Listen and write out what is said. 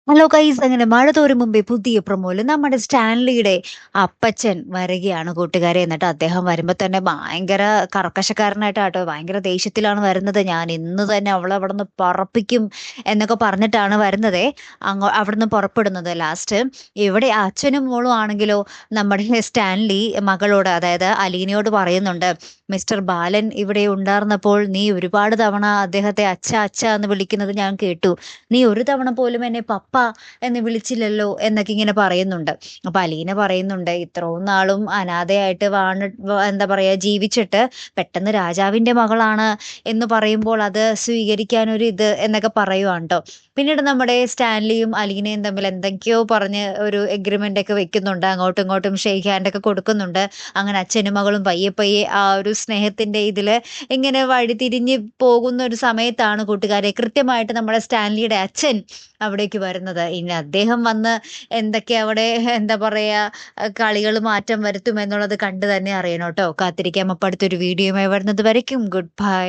Hello guys, അങ്ങനെ മഴ തോരും മുമ്പേ പുതിയ പ്രൊമോയില് നമ്മുടെ സ്റ്റാൻലിയുടെ അപ്പച്ചൻ വരികയാണ് കൂട്ടുകാരെ. എന്നിട്ട് അദ്ദേഹം വരുമ്പോ തന്നെ ഭയങ്കര കർക്കശക്കാരനായിട്ടാട്ടോ, ഭയങ്കര ദേഷ്യത്തിലാണ് വരുന്നത്. ഞാൻ ഇന്ന് തന്നെ അവളെ അവിടുന്ന് പറപ്പിക്കും എന്നൊക്കെ പറഞ്ഞിട്ടാണ് വരുന്നതേ. അവിടുന്ന് പുറപ്പെടുന്നത്. ലാസ്റ്റ് ഇവിടെ അച്ഛനും മോളും ആണെങ്കിലോ നമ്മുടെ സ്റ്റാൻലി മകളോട്, അതായത് അലീനയോട് പറയുന്നുണ്ട്, മിസ്റ്റർ ബാലൻ ഇവിടെ ഉണ്ടായിരുന്നപ്പോൾ നീ ഒരുപാട് തവണ അദ്ദേഹത്തെ അച്ഛ അച്ഛ എന്ന് വിളിക്കുന്നത് ഞാൻ കേട്ടു. നീ ഒരു തവണ പോലും എന്നെ പപ്പ എന്ന് വിളിച്ചില്ലല്ലോ എന്നൊക്കെ ഇങ്ങനെ പറയുന്നുണ്ട്. അപ്പൊ അലീന പറയുന്നുണ്ട്, ഇത്രയും നാളും അനാഥയായിട്ട് എന്താ പറയാ ജീവിച്ചിട്ട് പെട്ടെന്ന് രാജാവിന്റെ മകളാണ് എന്ന് പറയുമ്പോൾ അത് സ്വീകരിക്കാൻ ഒരു ഇത് എന്നൊക്കെ പറയുവാണ് ട്ടോ. പിന്നീട് നമ്മുടെ സ്റ്റാൻലിയും അലീനയും തമ്മിൽ എന്തൊക്കെയോ പറഞ്ഞ് ഒരു എഗ്രിമെന്റ് ഒക്കെ വെക്കുന്നുണ്ട്. അങ്ങോട്ടും ഇങ്ങോട്ടും ഷെയ്ക്ക് ഹാൻഡ് ഒക്കെ കൊടുക്കുന്നുണ്ട്. അങ്ങനെ അച്ഛനും മകളും പയ്യെ പയ്യെ ആ ഒരു സ്നേഹത്തിന്റെ ഇതില് ഇങ്ങനെ വഴിതിരിഞ്ഞ് പോകുന്ന ഒരു സമയത്താണ് കൂട്ടുകാരെ കൃത്യമായിട്ട് നമ്മുടെ സ്റ്റാൻലിയുടെ അച്ഛൻ അവിടേക്ക് വരുന്നത്. ഇനി അദ്ദേഹം വന്ന് എന്തൊക്കെ അവിടെ എന്താ പറയാ കളികൾ മാറ്റം വരുത്തും എന്നുള്ളത് കണ്ടു തന്നെ അറിയണം ട്ടോ. കാത്തിരിക്കാം. അപ്പൊ അടുത്തൊരു വീഡിയോയുമായി വരുന്നത് വരയ്ക്കും ഗുഡ് ബൈ.